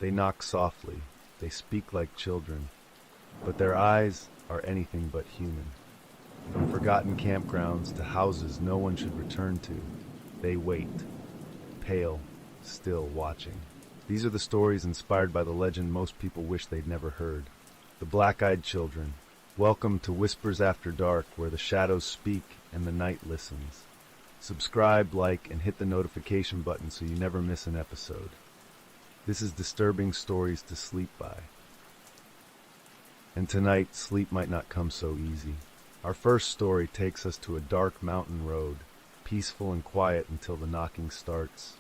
They knock softly, they speak like children, but their eyes are anything but human. From forgotten campgrounds to houses no one should return to, they wait, pale, still watching. These are the stories inspired by the legend most people wish they'd never heard. The Black-Eyed Children. Welcome to Whispers After Dark, where the shadows speak and the night listens. Subscribe, like, and hit the notification button so you never miss an episode. This is Disturbing Stories to Sleep By. And tonight, sleep might not come so easy. Our first story takes us to a dark mountain road, peaceful and quiet until the knocking starts.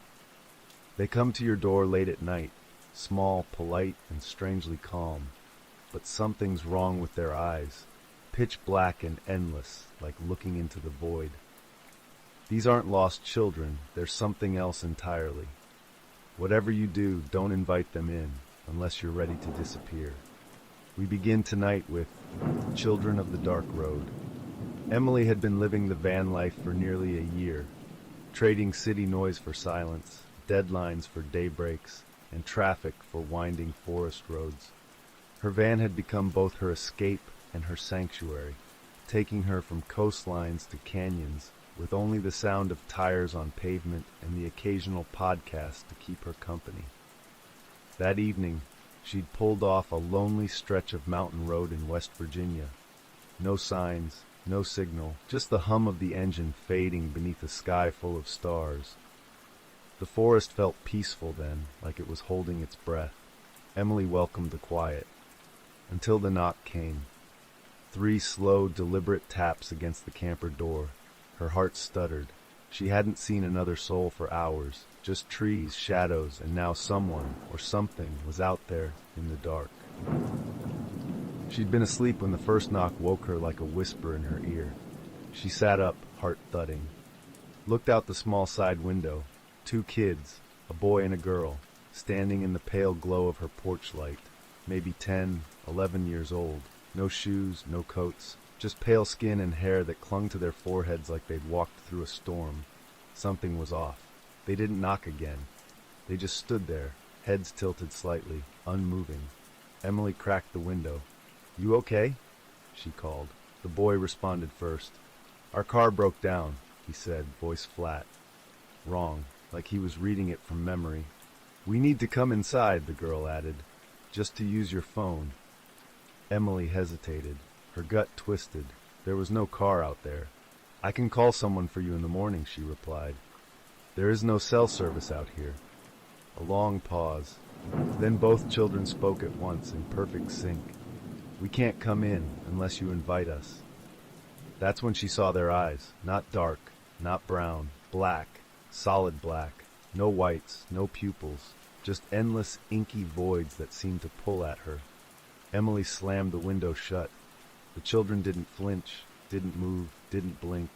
They come to your door late at night, small, polite, and strangely calm. But something's wrong with their eyes, pitch black and endless, like looking into the void. These aren't lost children, they're something else entirely. Whatever you do, don't invite them in, unless you're ready to disappear. We begin tonight with Children of the Dark Road. Emily had been living the van life for nearly a year, trading city noise for silence, deadlines for daybreaks, and traffic for winding forest roads. Her van had become both her escape and her sanctuary, taking her from coastlines to canyons, with only the sound of tires on pavement and the occasional podcast to keep her company. That evening, she'd pulled off a lonely stretch of mountain road in West Virginia. No signs, no signal, just the hum of the engine fading beneath a sky full of stars. The forest felt peaceful then, like it was holding its breath. Emily welcomed the quiet. Until the knock came. 3 slow, deliberate taps against the camper door. Her heart stuttered. She hadn't seen another soul for hours, just trees, shadows, and now someone, or something, was out there in the dark. She'd been asleep when the first knock woke her like a whisper in her ear. She sat up, heart thudding. Looked out the small side window. 2 kids, a boy and a girl, standing in the pale glow of her porch light. Maybe 10, 11 years old. No shoes, no coats. Just pale skin and hair that clung to their foreheads like they'd walked through a storm. Something was off. They didn't knock again. They just stood there, heads tilted slightly, unmoving. Emily cracked the window. "You okay?" she called. The boy responded first. "Our car broke down," he said, voice flat. Wrong, like he was reading it from memory. "We need to come inside," the girl added. "Just to use your phone." Emily hesitated. Her gut twisted. There was no car out there. "I can call someone for you in the morning," she replied. "There is no cell service out here." A long pause. Then both children spoke at once in perfect sync. "We can't come in unless you invite us." That's when she saw their eyes. Not dark, not brown. Black. Solid black. No whites, no pupils. Just endless, inky voids that seemed to pull at her. Emily slammed the window shut. The children didn't flinch, didn't move, didn't blink.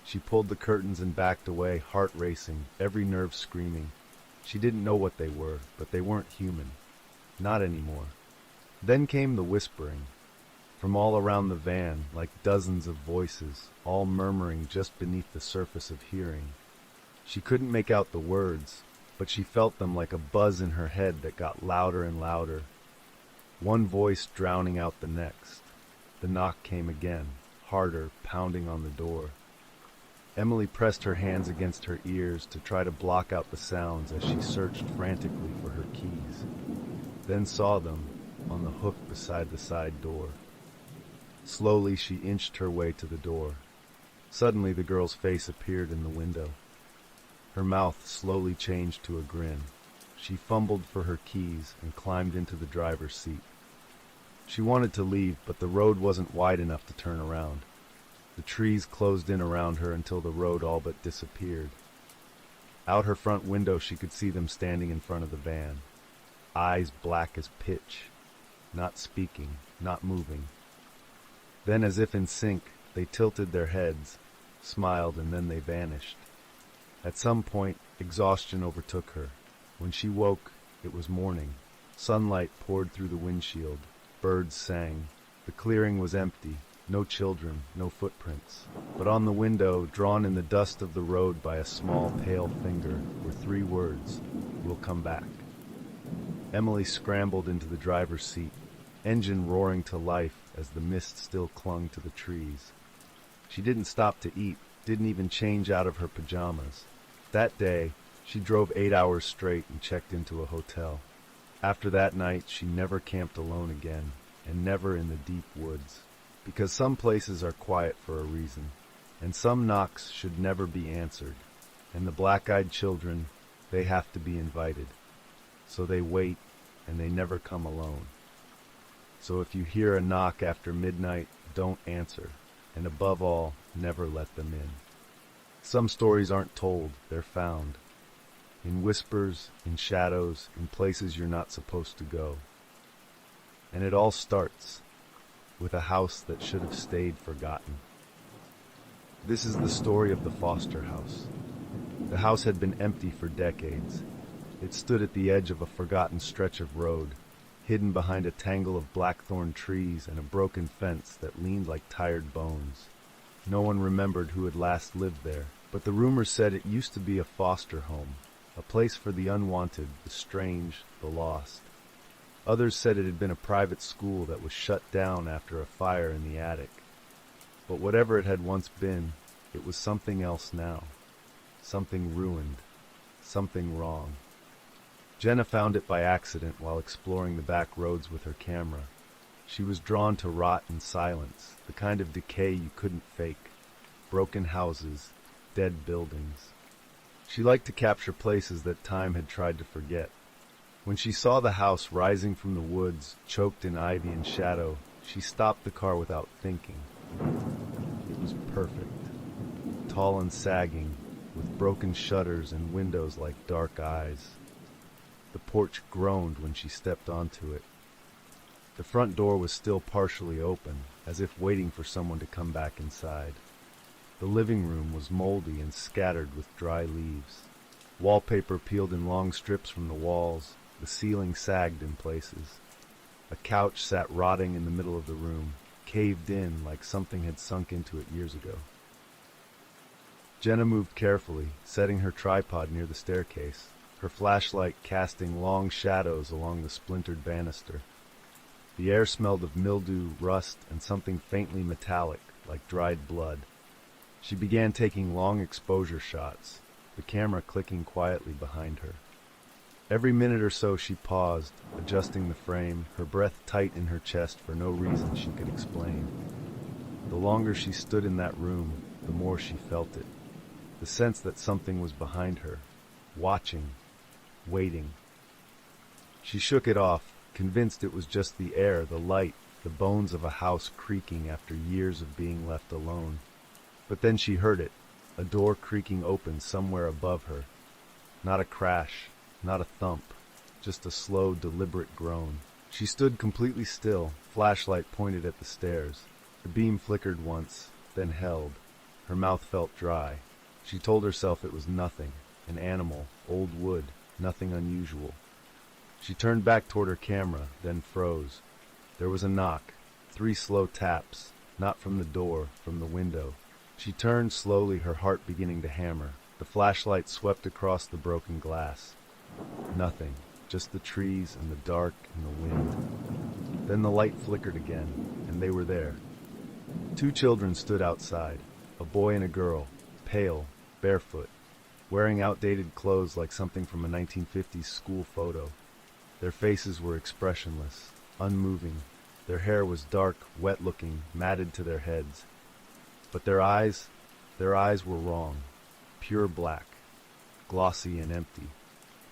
She pulled the curtains and backed away, heart racing, every nerve screaming. She didn't know what they were, but they weren't human. Not anymore. Then came the whispering. From all around the van, like dozens of voices, all murmuring just beneath the surface of hearing. She couldn't make out the words, but she felt them like a buzz in her head that got louder and louder. One voice drowning out the next. The knock came again, harder, pounding on the door. Emily pressed her hands against her ears to try to block out the sounds as she searched frantically for her keys, then saw them on the hook beside the side door. Slowly she inched her way to the door. Suddenly the girl's face appeared in the window. Her mouth slowly changed to a grin. She fumbled for her keys and climbed into the driver's seat. She wanted to leave, but the road wasn't wide enough to turn around. The trees closed in around her until the road all but disappeared. Out her front window she could see them standing in front of the van. Eyes black as pitch. Not speaking, not moving. Then, as if in sync, they tilted their heads, smiled, and then they vanished. At some point, exhaustion overtook her. When she woke, it was morning. Sunlight poured through the windshield. Birds sang. The clearing was empty. No children, no footprints. But on the window, drawn in the dust of the road by a small, pale finger, were 3 words: "We'll come back." Emily scrambled into the driver's seat, engine roaring to life as the mist still clung to the trees. She didn't stop to eat, didn't even change out of her pajamas. That day, she drove 8 hours straight and checked into a hotel. After that night, she never camped alone again, and never in the deep woods. Because some places are quiet for a reason, and some knocks should never be answered, and the black-eyed children, they have to be invited. So they wait, and they never come alone. So if you hear a knock after midnight, don't answer, and above all, never let them in. Some stories aren't told, they're found. In whispers, in shadows, in places you're not supposed to go. And it all starts with a house that should have stayed forgotten. This is the story of the Foster house. The house had been empty for decades. It stood at the edge of a forgotten stretch of road, hidden behind a tangle of blackthorn trees and a broken fence that leaned like tired bones. No one remembered who had last lived there, but the rumors said it used to be a foster home, a place for the unwanted, the strange, the lost. Others said it had been a private school that was shut down after a fire in the attic. But whatever it had once been, it was something else now. Something ruined. Something wrong. Jenna found it by accident while exploring the back roads with her camera. She was drawn to rot and silence, the kind of decay you couldn't fake. Broken houses, dead buildings. She liked to capture places that time had tried to forget. When she saw the house rising from the woods, choked in ivy and shadow, she stopped the car without thinking. It was perfect. Tall and sagging, with broken shutters and windows like dark eyes. The porch groaned when she stepped onto it. The front door was still partially open, as if waiting for someone to come back inside. The living room was moldy and scattered with dry leaves. Wallpaper peeled in long strips from the walls. The ceiling sagged in places. A couch sat rotting in the middle of the room, caved in like something had sunk into it years ago. Jenna moved carefully, setting her tripod near the staircase, her flashlight casting long shadows along the splintered banister. The air smelled of mildew, rust, and something faintly metallic, like dried blood. She began taking long exposure shots, the camera clicking quietly behind her. Every minute or so she paused, adjusting the frame, her breath tight in her chest for no reason she could explain. The longer she stood in that room, the more she felt it. The sense that something was behind her, watching, waiting. She shook it off, convinced it was just the air, the light, the bones of a house creaking after years of being left alone. But then she heard it, a door creaking open somewhere above her. Not a crash, not a thump, just a slow, deliberate groan. She stood completely still, flashlight pointed at the stairs. The beam flickered once, then held. Her mouth felt dry. She told herself it was nothing, an animal, old wood, nothing unusual. She turned back toward her camera, then froze. There was a knock, 3 slow taps, not from the door, from the window. She turned slowly, her heart beginning to hammer. The flashlight swept across the broken glass. Nothing, just the trees and the dark and the wind. Then the light flickered again, and they were there. 2 children stood outside, a boy and a girl, pale, barefoot, wearing outdated clothes like something from a 1950s school photo. Their faces were expressionless, unmoving. Their hair was dark, wet-looking, matted to their heads. But their eyes were wrong, pure black, glossy and empty.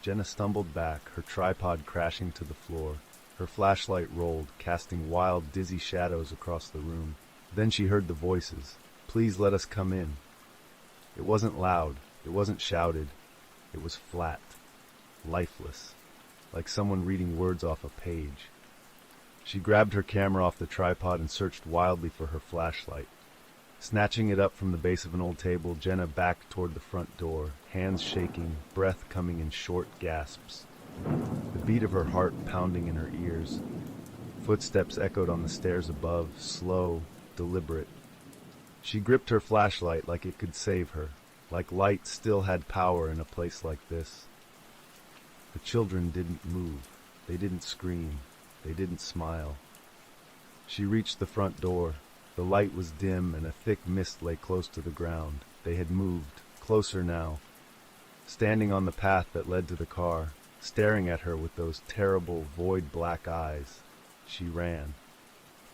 Jenna stumbled back, her tripod crashing to the floor. Her flashlight rolled, casting wild, dizzy shadows across the room. Then she heard the voices. "Please let us come in." It wasn't loud, it wasn't shouted. It was flat, lifeless, like someone reading words off a page. She grabbed her camera off the tripod and searched wildly for her flashlight. Snatching it up from the base of an old table, Jenna backed toward the front door, hands shaking, breath coming in short gasps. The beat of her heart pounding in her ears. Footsteps echoed on the stairs above, slow, deliberate. She gripped her flashlight like it could save her, like light still had power in a place like this. The children didn't move. They didn't scream. They didn't smile. She reached the front door. The light was dim and a thick mist lay close to the ground. They had moved, closer now, standing on the path that led to the car, staring at her with those terrible, void black eyes. She ran.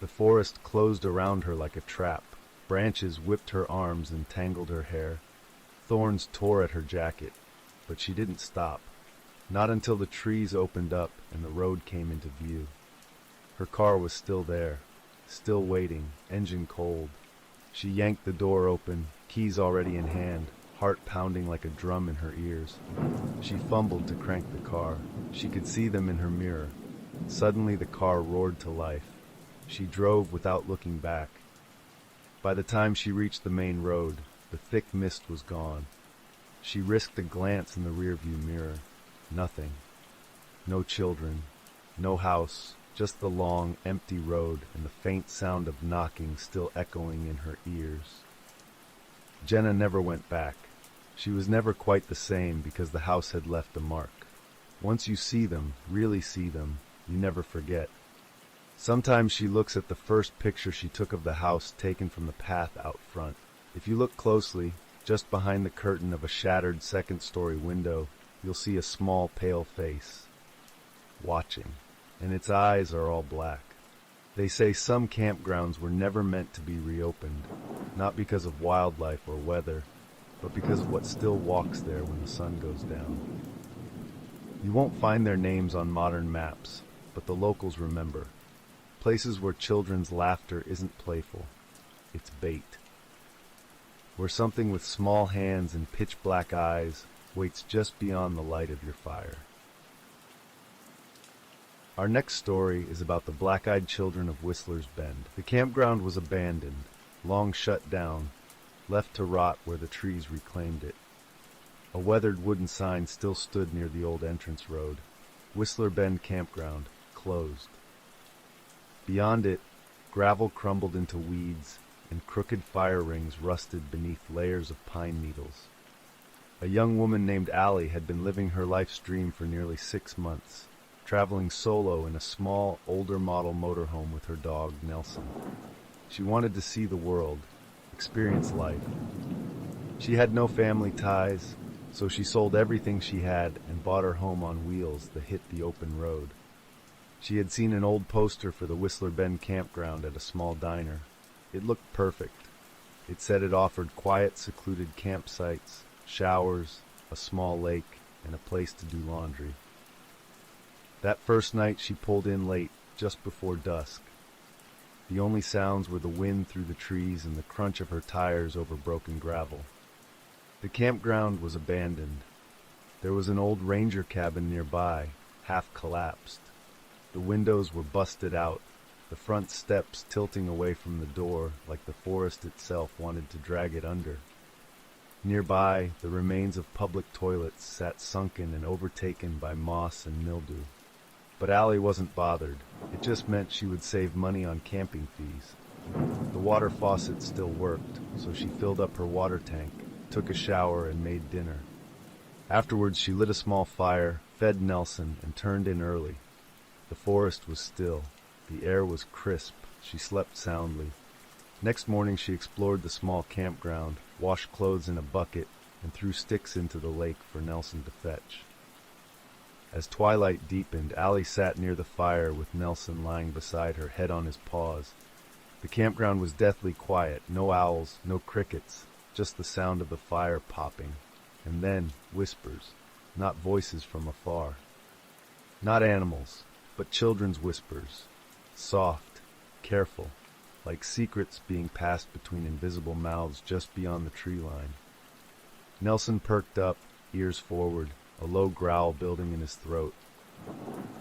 The forest closed around her like a trap. Branches whipped her arms and tangled her hair. Thorns tore at her jacket, but she didn't stop. Not until the trees opened up and the road came into view. Her car was still there, still waiting, engine cold. She yanked the door open, keys already in hand, heart pounding like a drum in her ears. She fumbled to crank the car. She could see them in her mirror. Suddenly the car roared to life. She drove without looking back. By the time she reached the main road, the thick mist was gone. She risked a glance in the rearview mirror. Nothing. No children. No house. Just the long, empty road and the faint sound of knocking still echoing in her ears. Jenna never went back. She was never quite the same because the house had left a mark. Once you see them, really see them, you never forget. Sometimes she looks at the first picture she took of the house taken from the path out front. If you look closely, just behind the curtain of a shattered second-story window, you'll see a small, pale face, watching, and its eyes are all black. They say some campgrounds were never meant to be reopened, not because of wildlife or weather, but because of what still walks there when the sun goes down. You won't find their names on modern maps, but the locals remember. Places where children's laughter isn't playful, it's bait. Where something with small hands and pitch-black eyes waits just beyond the light of your fire. Our next story is about the black-eyed children of Whistler's Bend. The campground was abandoned, long shut down, left to rot where the trees reclaimed it. A weathered wooden sign still stood near the old entrance road. Whistler Bend Campground, closed. Beyond it, gravel crumbled into weeds, and crooked fire rings rusted beneath layers of pine needles. A young woman named Allie had been living her life's dream for nearly 6 months, traveling solo in a small, older model motorhome with her dog, Nelson. She wanted to see the world, experience life. She had no family ties, so she sold everything she had and bought her home on wheels that hit the open road. She had seen an old poster for the Whistler Bend Campground at a small diner. It looked perfect. It said it offered quiet, secluded campsites, showers, a small lake, and a place to do laundry. That first night she pulled in late, just before dusk. The only sounds were the wind through the trees and the crunch of her tires over broken gravel. The campground was abandoned. There was an old ranger cabin nearby, half collapsed. The windows were busted out, the front steps tilting away from the door like the forest itself wanted to drag it under. Nearby, the remains of public toilets sat sunken and overtaken by moss and mildew. But Allie wasn't bothered. It just meant she would save money on camping fees. The water faucet still worked, so she filled up her water tank, took a shower, and made dinner. Afterwards, she lit a small fire, fed Nelson, and turned in early. The forest was still. The air was crisp. She slept soundly. Next morning she explored the small campground, washed clothes in a bucket, and threw sticks into the lake for Nelson to fetch. As twilight deepened, Allie sat near the fire with Nelson lying beside her, head on his paws. The campground was deathly quiet, no owls, no crickets, just the sound of the fire popping. And then whispers, not voices from afar. Not animals, but children's whispers, soft, careful, like secrets being passed between invisible mouths just beyond the tree line. Nelson perked up, ears forward, a low growl building in his throat.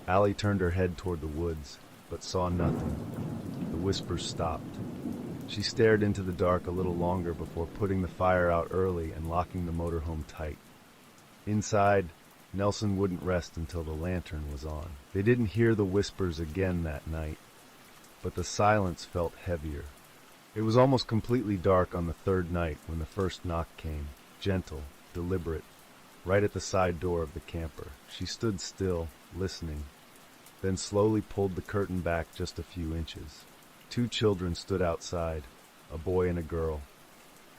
Allie turned her head toward the woods, but saw nothing. The whispers stopped. She stared into the dark a little longer before putting the fire out early and locking the motorhome tight. Inside, Nelson wouldn't rest until the lantern was on. They didn't hear the whispers again that night, but the silence felt heavier. It was almost completely dark on the third night when the first knock came, gentle, deliberate, right at the side door of the camper. She stood still, listening. then slowly pulled the curtain back just a few inches. Two children stood outside, a boy and a girl.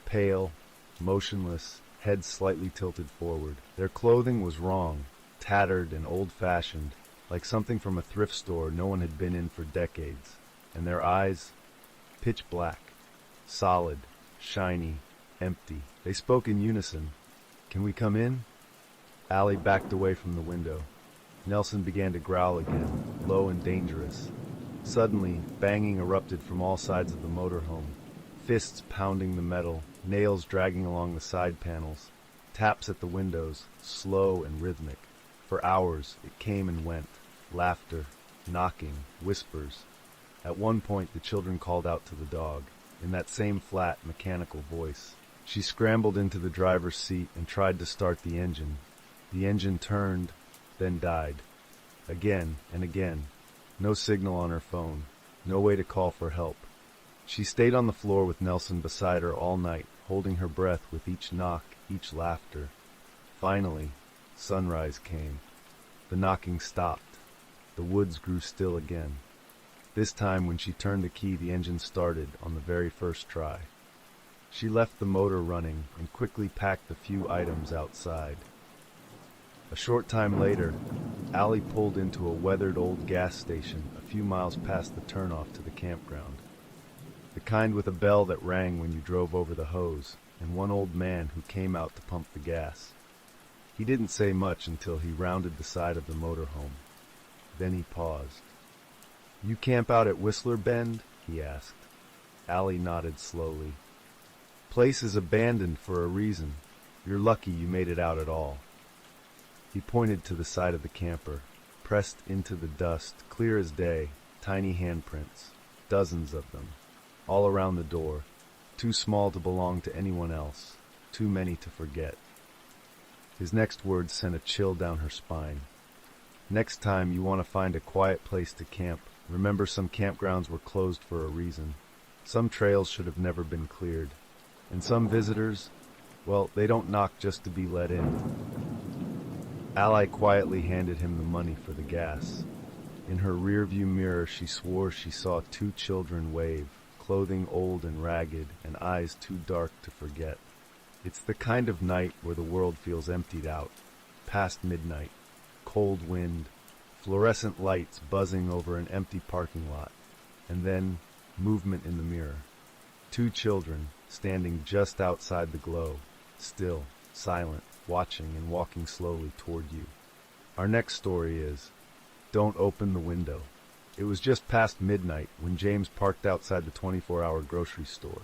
Pale, motionless, heads slightly tilted forward. Their clothing was wrong, tattered and old-fashioned, like something from a thrift store no one had been in for decades. And their eyes, pitch black, solid, shiny, empty. They spoke in unison. "Can we come in?" Allie backed away from the window. Nelson began to growl again, low and dangerous. Suddenly, banging erupted from all sides of the motorhome. Fists pounding the metal, nails dragging along the side panels, taps at the windows, slow and rhythmic. For hours, it came and went. Laughter, knocking, whispers. At one point, the children called out to the dog, in that same flat, mechanical voice. She scrambled into the driver's seat and tried to start the engine. The engine turned, then died. Again and again. No signal on her phone. No way to call for help. She stayed on the floor with Nelson beside her all night, holding her breath with each knock, each laughter. Finally, sunrise came. The knocking stopped. The woods grew still again. This time, when she turned the key, the engine started on the very first try. She left the motor running and quickly packed the few items outside. A short time later, Allie pulled into a weathered old gas station a few miles past the turnoff to the campground. The kind with a bell that rang when you drove over the hose, and one old man who came out to pump the gas. He didn't say much until he rounded the side of the motorhome. Then he paused. "You camp out at Whistler Bend?" he asked. Allie nodded slowly. "Place is abandoned for a reason. You're lucky you made it out at all." He pointed to the side of the camper, pressed into the dust, clear as day, tiny handprints, dozens of them, all around the door, too small to belong to anyone else, too many to forget. His next words sent a chill down her spine. "Next time you want to find a quiet place to camp, remember some campgrounds were closed for a reason. Some trails should have never been cleared. And some visitors, well, they don't knock just to be let in." Allie quietly handed him the money for the gas. In her rearview mirror, she swore she saw two children wave, clothing old and ragged, and eyes too dark to forget. It's the kind of night where the world feels emptied out. Past midnight, cold wind, fluorescent lights buzzing over an empty parking lot, and then movement in the mirror. Two children standing just outside the glow, still, silent, watching and walking slowly toward you. Our next story is Don't Open the Window. It was just past midnight when James parked outside the 24-hour grocery store.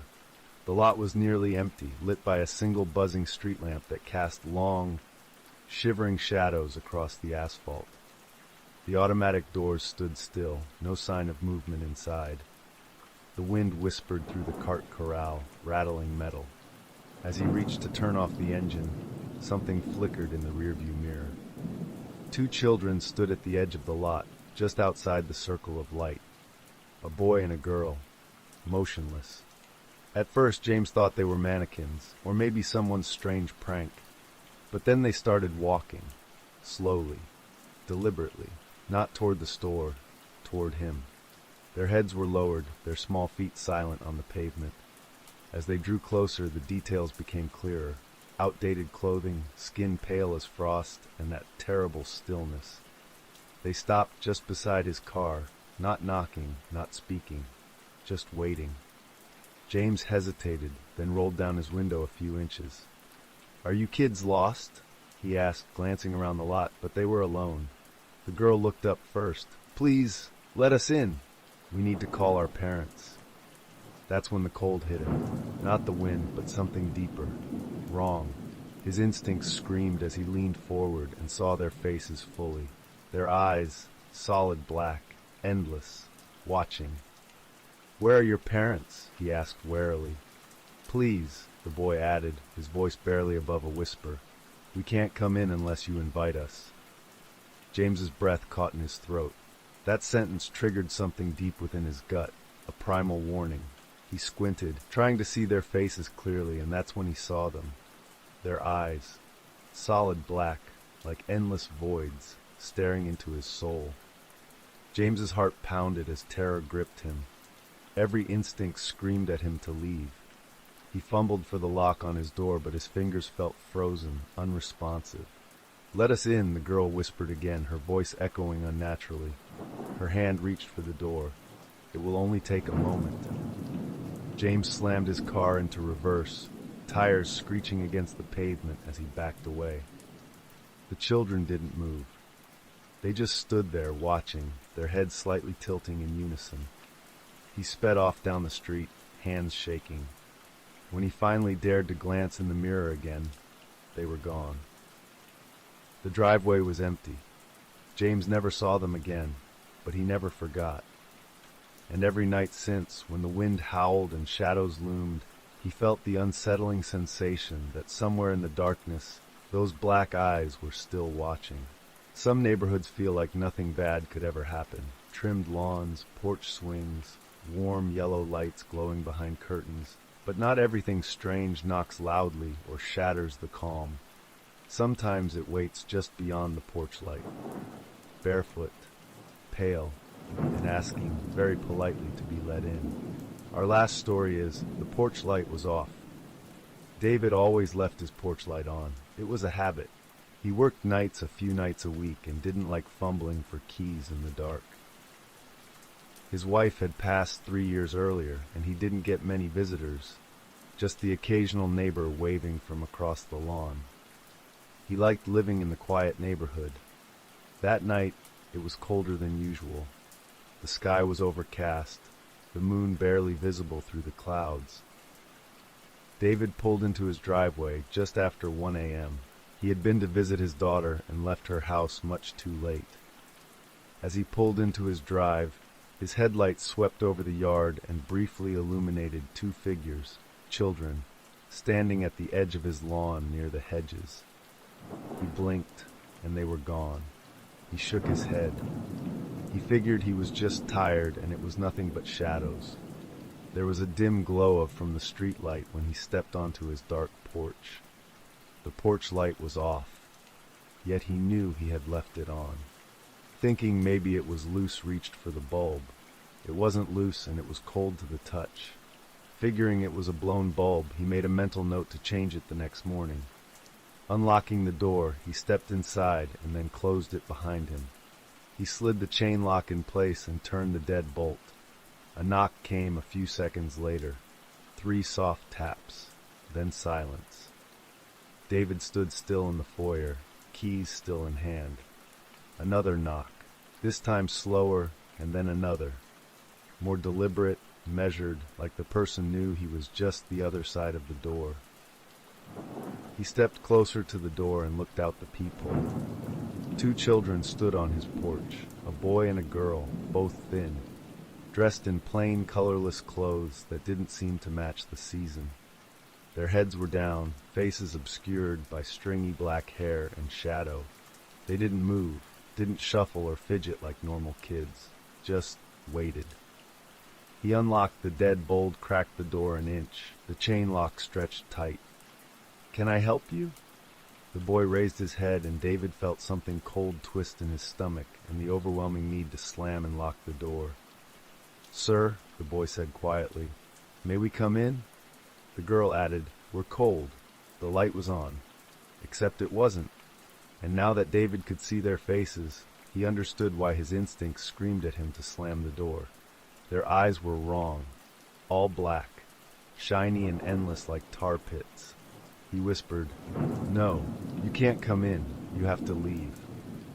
The lot was nearly empty, lit by a single buzzing street lamp that cast long, shivering shadows across the asphalt. The automatic doors stood still, no sign of movement inside. The wind whispered through the cart corral, rattling metal. As he reached to turn off the engine, something flickered in the rearview mirror. Two children stood at the edge of the lot, just outside the circle of light. A boy and a girl, motionless. At first, James thought they were mannequins, or maybe someone's strange prank. But then they started walking, slowly, deliberately, not toward the store, toward him. Their heads were lowered, their small feet silent on the pavement. As they drew closer, the details became clearer. Outdated clothing, skin pale as frost, and that terrible stillness. They stopped just beside his car, not knocking, not speaking, just waiting. James hesitated, then rolled down his window a few inches. "Are you kids lost?" he asked, glancing around the lot, but they were alone. The girl looked up first. "Please, let us in. We need to call our parents." That's when the cold hit him. Not the wind, but something deeper. Wrong. His instincts screamed as he leaned forward and saw their faces fully. Their eyes, solid black, endless, watching. "Where are your parents?" he asked warily. "Please," the boy added, his voice barely above a whisper. "We can't come in unless you invite us." James's breath caught in his throat. That sentence triggered something deep within his gut, a primal warning. He squinted, trying to see their faces clearly, and that's when he saw them. Their eyes, solid black, like endless voids, staring into his soul. James's heart pounded as terror gripped him. Every instinct screamed at him to leave. He fumbled for the lock on his door, but his fingers felt frozen, unresponsive. "Let us in," the girl whispered again, her voice echoing unnaturally. Her hand reached for the door. "It will only take a moment." James slammed his car into reverse, tires screeching against the pavement as he backed away. The children didn't move. They just stood there watching, their heads slightly tilting in unison. He sped off down the street, hands shaking. When he finally dared to glance in the mirror again, they were gone. The driveway was empty. James never saw them again, but he never forgot. And every night since, when the wind howled and shadows loomed, he felt the unsettling sensation that somewhere in the darkness, those black eyes were still watching. Some neighborhoods feel like nothing bad could ever happen. Trimmed lawns, porch swings, warm yellow lights glowing behind curtains. But not everything strange knocks loudly or shatters the calm. Sometimes it waits just beyond the porch light, barefoot, pale, and asking very politely to be let in. Our last story is, the porch light was off. David always left his porch light on. It was a habit. He worked nights a few nights a week and didn't like fumbling for keys in the dark. His wife had passed 3 years earlier, and he didn't get many visitors, just the occasional neighbor waving from across the lawn. He liked living in the quiet neighborhood. That night, it was colder than usual. The sky was overcast, the moon barely visible through the clouds. David pulled into his driveway just after 1 a.m. He had been to visit his daughter and left her house much too late. As he pulled into his drive, his headlights swept over the yard and briefly illuminated 2 figures, children, standing at the edge of his lawn near the hedges. He blinked, and they were gone. He shook his head. He figured he was just tired and it was nothing but shadows. There was a dim glow from the street light when he stepped onto his dark porch. The porch light was off, yet he knew he had left it on. Thinking maybe it was loose, reached for the bulb. It wasn't loose and it was cold to the touch. Figuring it was a blown bulb, he made a mental note to change it the next morning. Unlocking the door, he stepped inside and then closed it behind him. He slid the chain lock in place and turned the dead bolt. A knock came a few seconds later. 3 soft taps, then silence. David stood still in the foyer, keys still in hand. Another knock, this time slower, and then another. More deliberate, measured, like the person knew he was just the other side of the door. He stepped closer to the door and looked out the peephole. 2 children stood on his porch, a boy and a girl, both thin, dressed in plain, colorless clothes that didn't seem to match the season. Their heads were down, faces obscured by stringy black hair and shadow. They didn't move, didn't shuffle or fidget like normal kids, just waited. He unlocked the dead bolt, cracked the door an inch. The chain lock stretched tight. "Can I help you?" The boy raised his head, and David felt something cold twist in his stomach and the overwhelming need to slam and lock the door. "Sir," the boy said quietly, "may we come in?" The girl added, "We're cold." The light was on, except it wasn't. And now that David could see their faces, he understood why his instincts screamed at him to slam the door. Their eyes were wrong, all black, shiny and endless like tar pits. He whispered, "No, you can't come in, you have to leave,"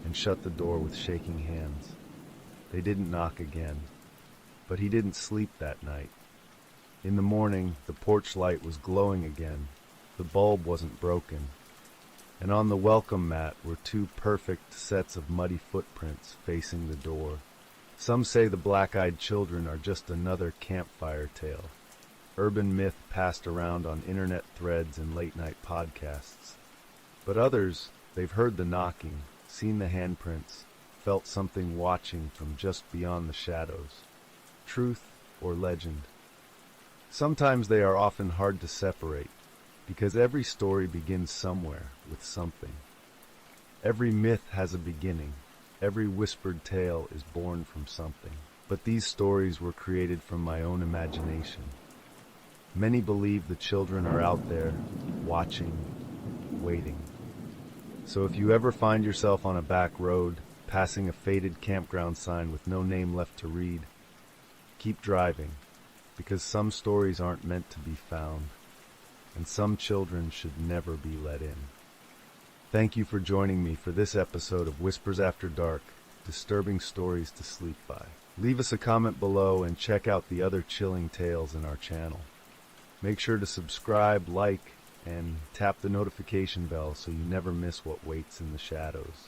and shut the door with shaking hands. They didn't knock again, but he didn't sleep that night. In the morning, the porch light was glowing again. The bulb wasn't broken. And on the welcome mat were 2 perfect sets of muddy footprints facing the door. Some say the black-eyed children are just another campfire tale. Urban myth passed around on internet threads and late-night podcasts. But others, they've heard the knocking, seen the handprints, felt something watching from just beyond the shadows. Truth or legend. Sometimes they are often hard to separate, because every story begins somewhere with something. Every myth has a beginning. every whispered tale is born from something. But these stories were created from my own imagination. Many believe the children are out there, watching, waiting. So if you ever find yourself on a back road, passing a faded campground sign with no name left to read, keep driving, because some stories aren't meant to be found, and some children should never be let in. Thank you for joining me for this episode of Whispers After Dark, disturbing stories to sleep by. Leave us a comment below and check out the other chilling tales in our channel. Make sure to subscribe, like, and tap the notification bell so you never miss what waits in the shadows.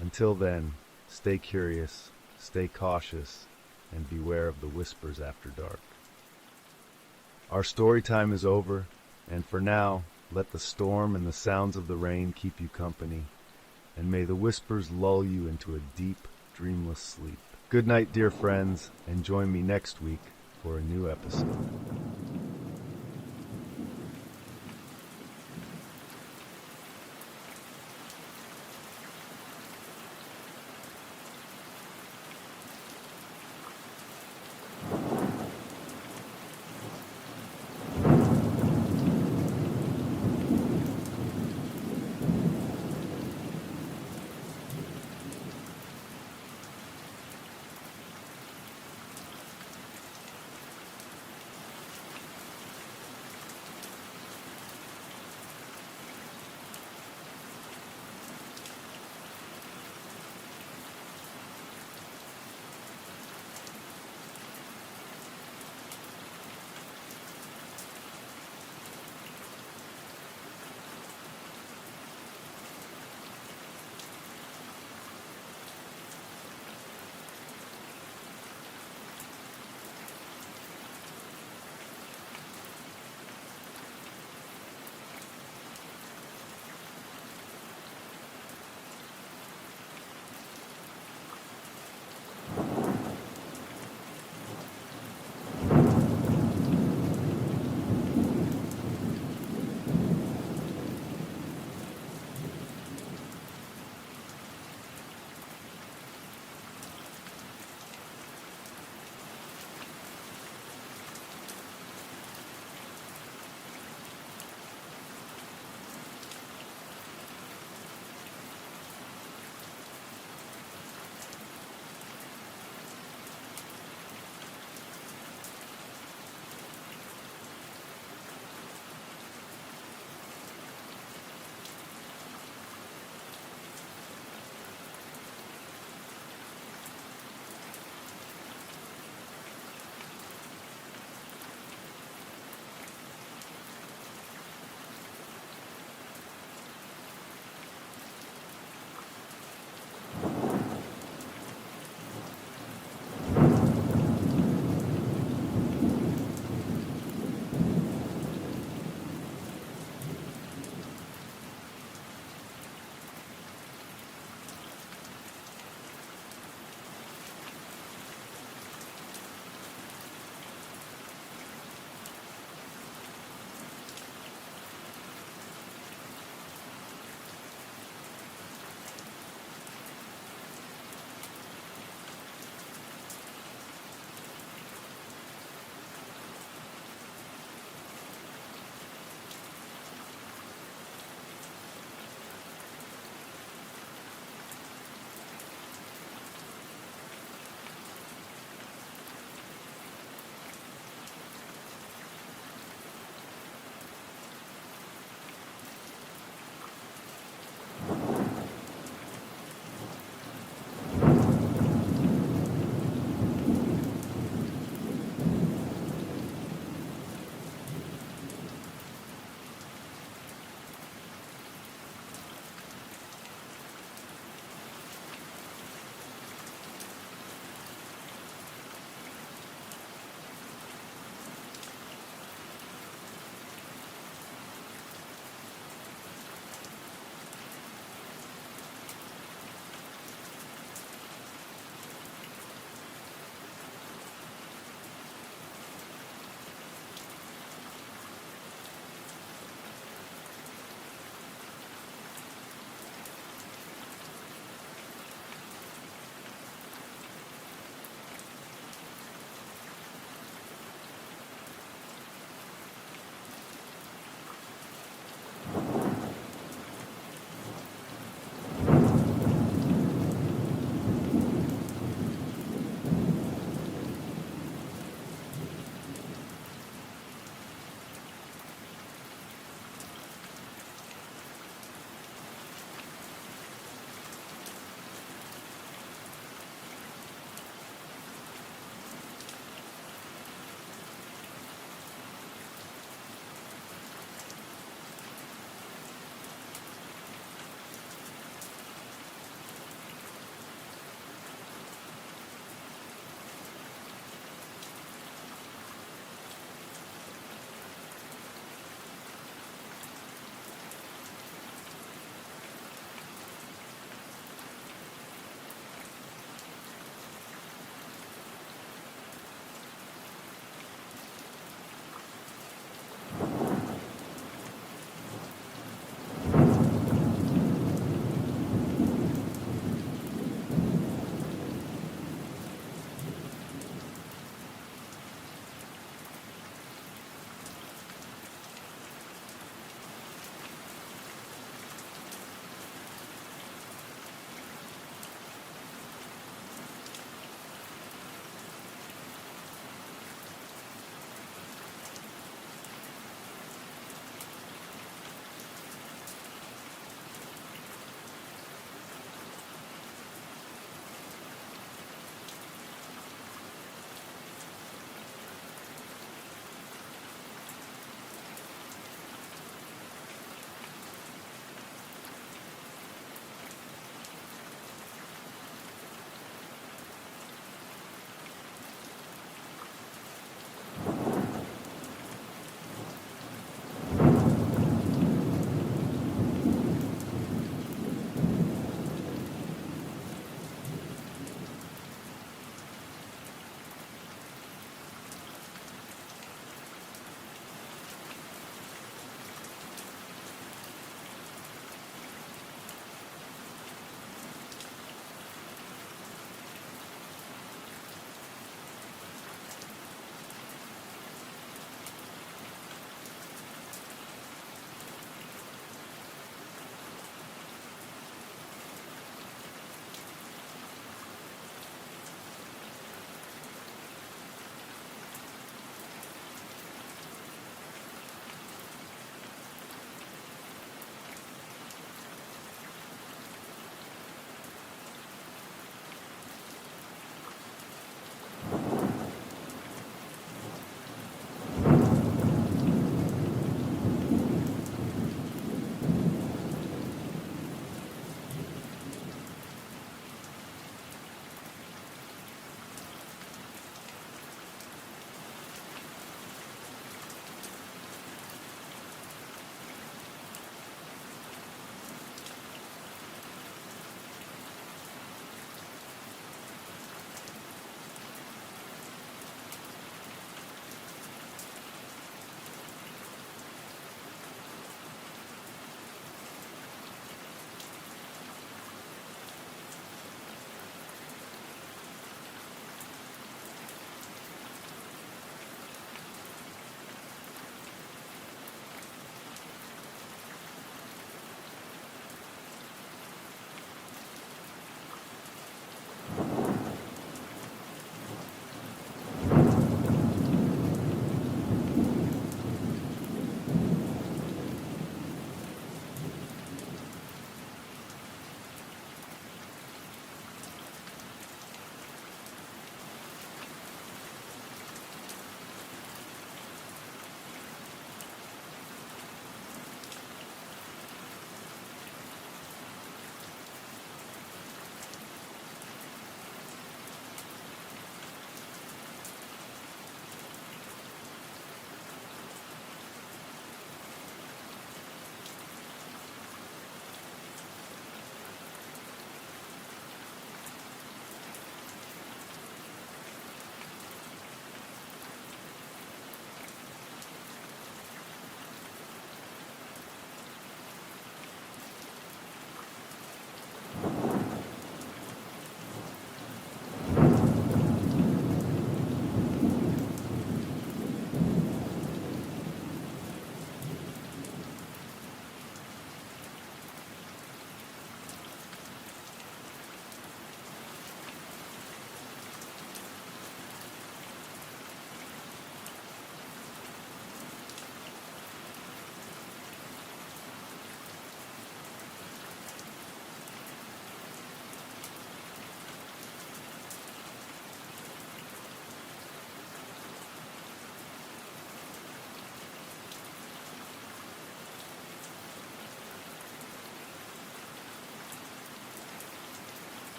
Until then, stay curious, stay cautious, and beware of the whispers after dark. Our story time is over, and for now, let the storm and the sounds of the rain keep you company, and may the whispers lull you into a deep, dreamless sleep. Good night, dear friends, and join me next week for a new episode.